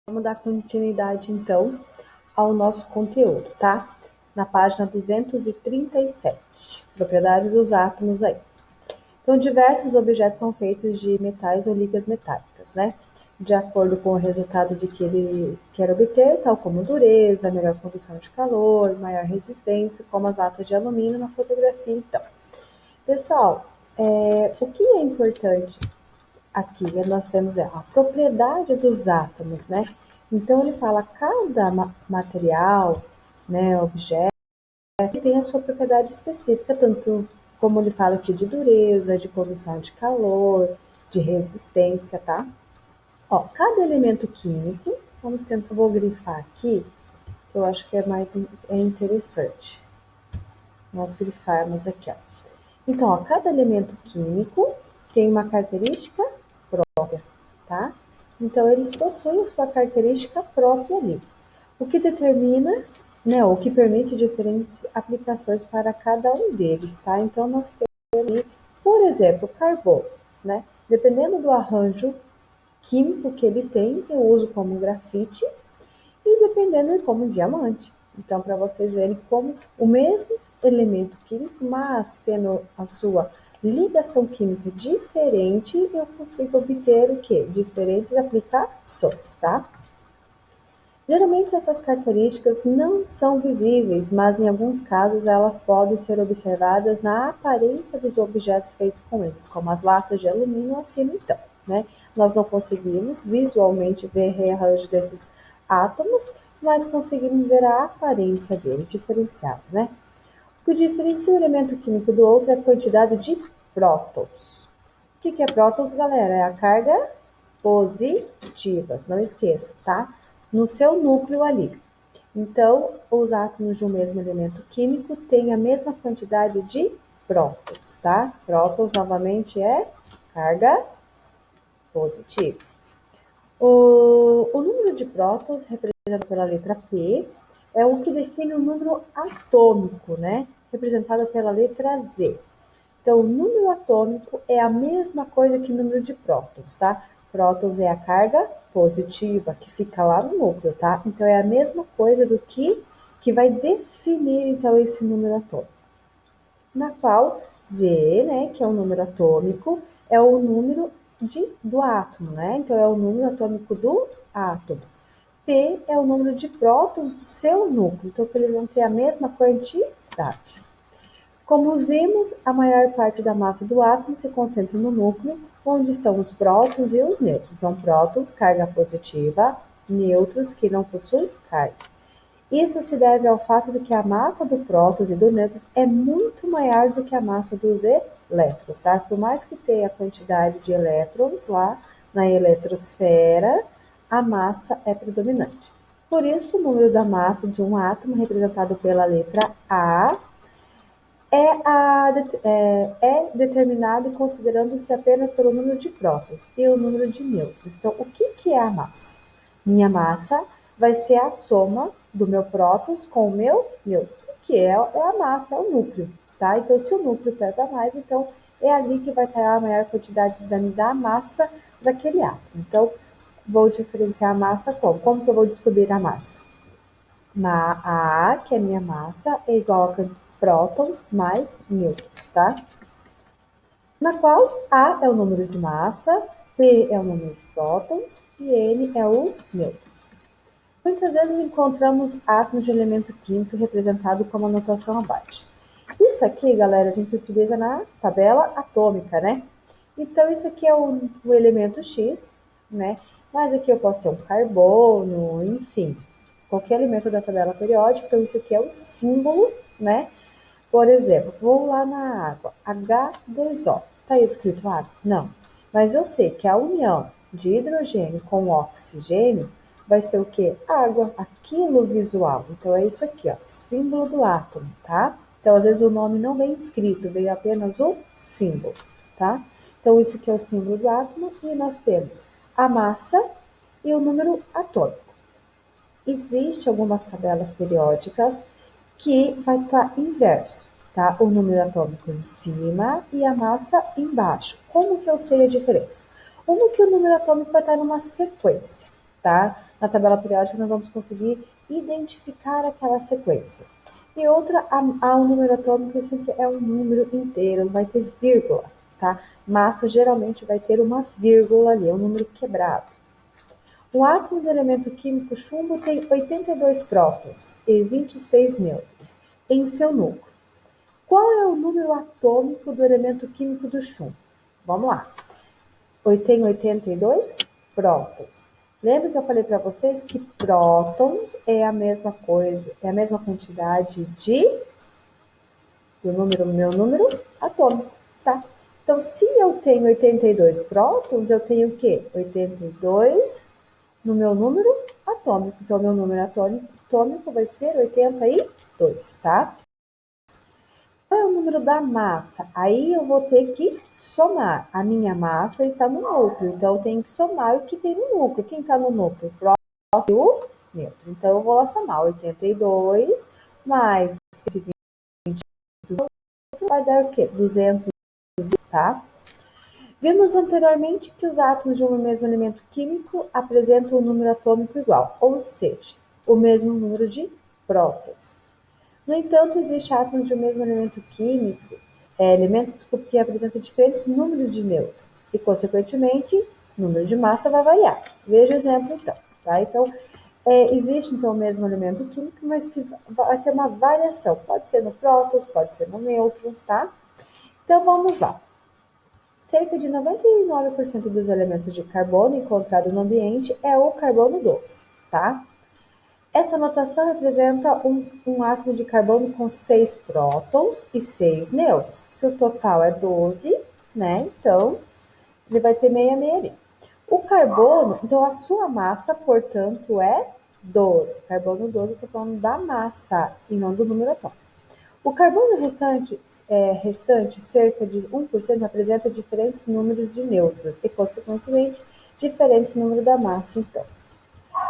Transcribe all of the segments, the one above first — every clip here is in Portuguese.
Vamos dar continuidade, então, ao nosso conteúdo, tá? Na página 237, propriedade dos átomos aí. Então, diversos objetos são feitos de metais ou ligas metálicas, né? De acordo com o resultado de que ele quer obter, tal como dureza, melhor condução de calor, maior resistência, como as latas de alumínio na fotografia, então. Pessoal, o que é importante aqui, nós temos a propriedade dos átomos, né? Então, ele fala cada material, né, objeto, tem a sua propriedade específica, tanto como ele fala aqui de dureza, de condução de calor, de resistência, tá? Ó, cada elemento químico, vou grifar aqui, que eu acho que é interessante nós grifarmos aqui, ó. Então, ó, cada elemento químico tem uma característica própria, tá? Então, eles possuem a sua característica própria ali, o que determina, né, o que permite diferentes aplicações para cada um deles, tá? Então, nós temos ali, por exemplo, carbono, né? Dependendo do arranjo químico que ele tem, eu uso como grafite e dependendo como diamante. Então, para vocês verem como o mesmo elemento químico, mas tendo a sua ligação química diferente, eu consigo obter o quê? Diferentes aplicações, tá? Geralmente essas características não são visíveis, mas em alguns casos elas podem ser observadas na aparência dos objetos feitos com eles, como as latas de alumínio acima então, né? Nós não conseguimos visualmente ver o rearranjo desses átomos, mas conseguimos ver a aparência dele diferenciada, né? O que diferencia um elemento químico do outro é a quantidade de prótons. O que é prótons, galera? É a carga positiva, não esqueça, tá? No seu núcleo ali. Então, os átomos de um mesmo elemento químico têm a mesma quantidade de prótons, tá? Prótons, novamente, é carga positiva. O número de prótons, representado pela letra P, é o que define o número atômico, né? Representado pela letra Z. Então, o número atômico é a mesma coisa que o número de prótons, tá? Prótons é a carga positiva, que fica lá no núcleo, tá? Então, é a mesma coisa do que vai definir, então, esse número atômico. Na qual Z, né, que é o número atômico, é o número do átomo, né? Então, é o número atômico do átomo. P é o número de prótons do seu núcleo, então eles vão ter a mesma quantidade. Como vimos, a maior parte da massa do átomo se concentra no núcleo, onde estão os prótons e os nêutrons. Então, prótons, carga positiva, nêutrons, que não possuem carga. Isso se deve ao fato de que a massa do prótons e do nêutrons é muito maior do que a massa dos elétrons, tá? Por mais que tenha a quantidade de elétrons lá na eletrosfera, a massa é predominante. Por isso, o número da massa de um átomo, representado pela letra A, é determinado considerando-se apenas pelo número de prótons e o número de nêutrons. Então, o que é a massa? Minha massa vai ser a soma do meu prótons com o meu nêutron, que é a massa, é o núcleo, tá? Então, se o núcleo pesa mais, então é ali que vai estar a maior quantidade da massa daquele átomo. Então, vou diferenciar a massa como? Como que eu vou descobrir a massa? A, que é a minha massa, é igual a prótons mais nêutrons, tá? Na qual A é o número de massa, P é o número de prótons e N é os nêutrons. Muitas vezes encontramos átomos de elemento químico representado como a notação abaixo. Isso aqui, galera, a gente utiliza na tabela atômica, né? Então, isso aqui é o elemento X, né? Mas aqui eu posso ter um carbono, enfim, qualquer elemento da tabela periódica. Então, isso aqui é o símbolo, né? Por exemplo, vou lá na água, H2O. Está escrito água? Não. Mas eu sei que a união de hidrogênio com oxigênio vai ser o quê? Água, aquilo visual. Então, é isso aqui, ó, símbolo do átomo, tá? Então, às vezes o nome não vem escrito, vem apenas o símbolo, tá? Então, isso aqui é o símbolo do átomo e nós temos a massa e o número atômico. Existem algumas tabelas periódicas que vai estar inverso, tá? O número atômico em cima e a massa embaixo. Como que eu sei a diferença? Como que o número atômico vai estar numa sequência, tá? na tabela periódica nós vamos conseguir identificar aquela sequência. E outra, um número atômico sempre é um número inteiro, não vai ter vírgula, tá? Massa geralmente vai ter uma vírgula ali, é um número quebrado. Um átomo do elemento químico chumbo tem 82 prótons e 26 nêutrons em seu núcleo. Qual é o número atômico do elemento químico do chumbo? Vamos lá. Tem 82 prótons. Lembra que eu falei para vocês que prótons é a mesma coisa, é a mesma quantidade meu número atômico, tá? Então, se eu tenho 82 prótons, eu tenho o quê? 82 no meu número atômico. Então, meu número atômico vai ser 82, tá? Qual é o número da massa? Aí eu vou ter que somar. A minha massa está no núcleo, então eu tenho que somar o que tem no núcleo. Quem está no núcleo? Próton e o neutro. Então eu vou lá somar 82 mais 120 vai dar o quê? 200, tá? Vimos anteriormente que os átomos de um mesmo elemento químico apresentam um número atômico igual, ou seja, o mesmo número de prótons. No entanto, existem átomos de um mesmo elemento químico, que apresentam diferentes números de nêutrons e, consequentemente, o número de massa vai variar. Veja o exemplo, então. Tá? Então, existe, então, o mesmo elemento químico, mas que vai ter uma variação. Pode ser no prótons, pode ser no nêutrons, tá? Então, vamos lá. Cerca de 99% dos elementos de carbono encontrados no ambiente é o carbono doce, tá? Essa notação representa um átomo de carbono com 6 prótons e 6 nêutrons. Se o total é 12, né? Então, ele vai ter 66 ali. O carbono, então a sua massa, portanto, é 12. Carbono 12, eu estou falando da massa e não do número atômico. O carbono restante, cerca de 1%, apresenta diferentes números de nêutrons e, consequentemente, diferente número da massa, então.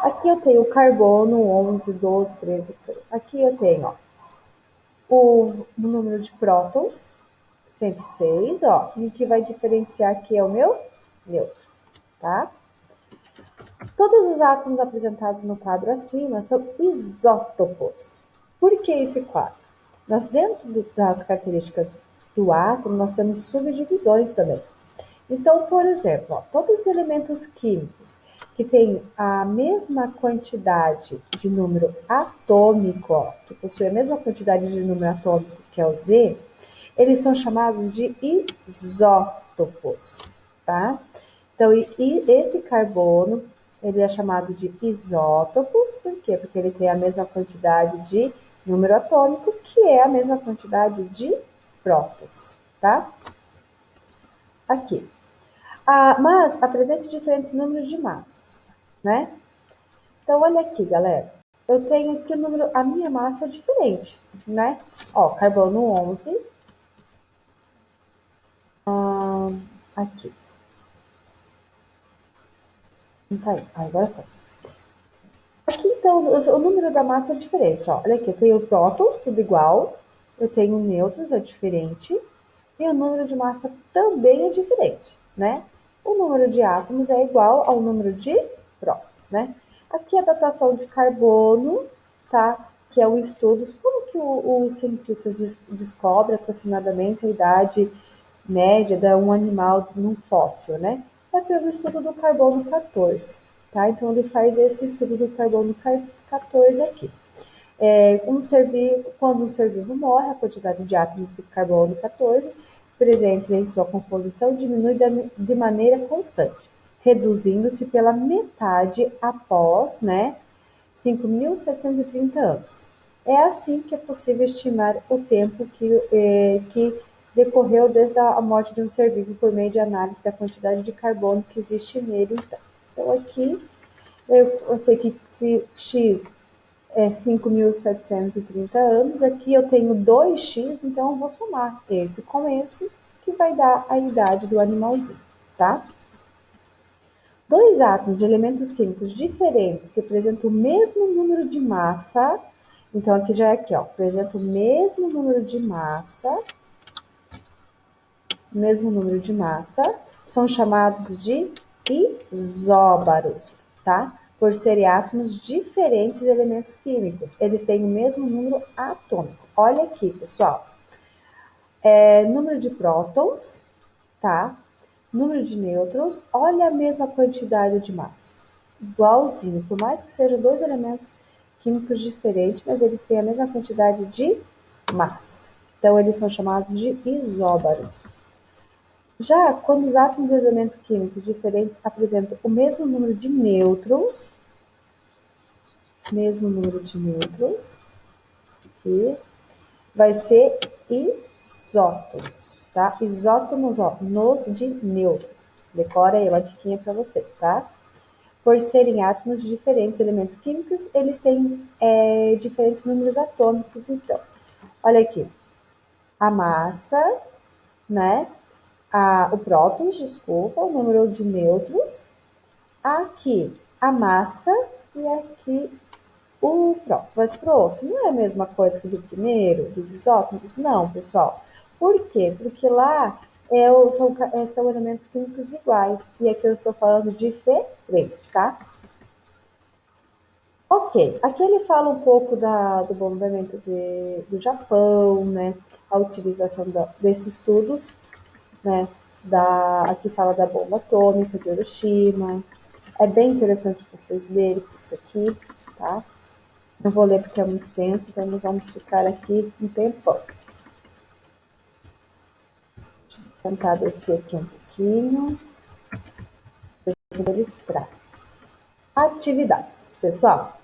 Aqui eu tenho o carbono 11, 12, 13, 14. Aqui eu tenho ó, o número de prótons, sempre 6, ó, e o que vai diferenciar aqui é o meu nêutron, tá? Todos os átomos apresentados no quadro acima são isótopos. Por que esse quadro? Nós, dentro das características do átomo, nós temos subdivisões também. Então, por exemplo, ó, todos os elementos químicos que têm a mesma quantidade de número atômico, ó, que possuem a mesma quantidade de número atômico, que é o Z, eles são chamados de isótopos, tá? Então, esse carbono, ele é chamado de isótopos, por quê? Porque ele tem a mesma quantidade de número atômico, que é a mesma quantidade de prótons, tá? Aqui. Mas apresenta diferentes números de massa, né? Então, olha aqui, galera. Eu tenho aqui o número, a minha massa é diferente, né? Ó, carbono 11. Aqui. Não tá aí. Agora tá. Aqui, então, o número da massa é diferente, ó. Olha aqui, eu tenho prótons, tudo igual. Eu tenho nêutrons, é diferente. E o número de massa também é diferente, né? O número de átomos é igual ao número de prótons, né? Aqui a datação de carbono, tá? Que é o estudo, como que o cientista descobre aproximadamente a idade média de um animal num fóssil, né? É pelo estudo do carbono 14, tá? Então ele faz esse estudo do carbono 14 aqui. Quando um ser vivo morre, a quantidade de átomos do carbono 14 presentes em sua composição diminui de maneira constante, reduzindo-se pela metade após, 5.730 anos. É assim que é possível estimar o tempo que decorreu desde a morte de um ser vivo por meio de análise da quantidade de carbono que existe nele. Então aqui eu sei que se x é 5.730 anos, aqui eu tenho 2x, então eu vou somar esse com esse, que vai dar a idade do animalzinho, tá? Dois átomos de elementos químicos diferentes que apresentam o mesmo número de massa, então aqui já é aqui, ó, apresenta o mesmo número de massa, são chamados de isóbaros, tá? por serem átomos diferentes de elementos químicos. Eles têm o mesmo número atômico. Olha aqui, pessoal. Número de prótons, tá? Número de nêutrons, olha a mesma quantidade de massa. Igualzinho, por mais que sejam dois elementos químicos diferentes, mas eles têm a mesma quantidade de massa. Então, eles são chamados de isóbaros. Já quando os átomos de elementos químicos diferentes apresentam o mesmo número de nêutrons, aqui, vai ser isótomos, tá? Isótomos, ó, nos de nêutrons. Decora aí uma diquinha para vocês, tá? Por serem átomos de diferentes elementos químicos, eles têm diferentes números atômicos, então. Olha aqui, a massa, né? O prótons, desculpa, o número de nêutrons. Aqui, a massa e aqui o próximo. Mas, prof, não é a mesma coisa que do primeiro, dos isótopos? Não, pessoal. Por quê? Porque lá são elementos químicos iguais. E aqui eu estou falando diferente, tá? Ok, aqui ele fala um pouco do bombamento do Japão, né? A utilização desses estudos, né? Aqui fala da bomba atômica de Hiroshima. É bem interessante vocês lerem isso aqui, tá? Não vou ler porque é muito extenso, então nós vamos ficar aqui um tempão. Deixa eu tentar descer aqui um pouquinho. Atividades, pessoal.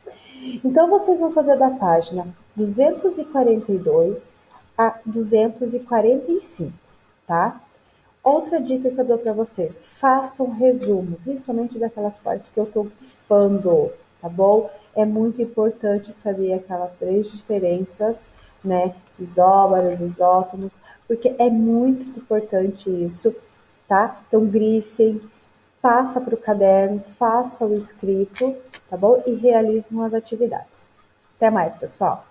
Então, vocês vão fazer da página 242 a 245, tá? Outra dica que eu dou para vocês, façam um resumo, principalmente daquelas partes que eu estou grifando, tá bom? É muito importante saber aquelas três diferenças, né? Isóbaros, isótomos, porque é muito importante isso, tá? Então, grifem, passa para o caderno, faça o escrito, tá bom? E realizem as atividades. Até mais, pessoal!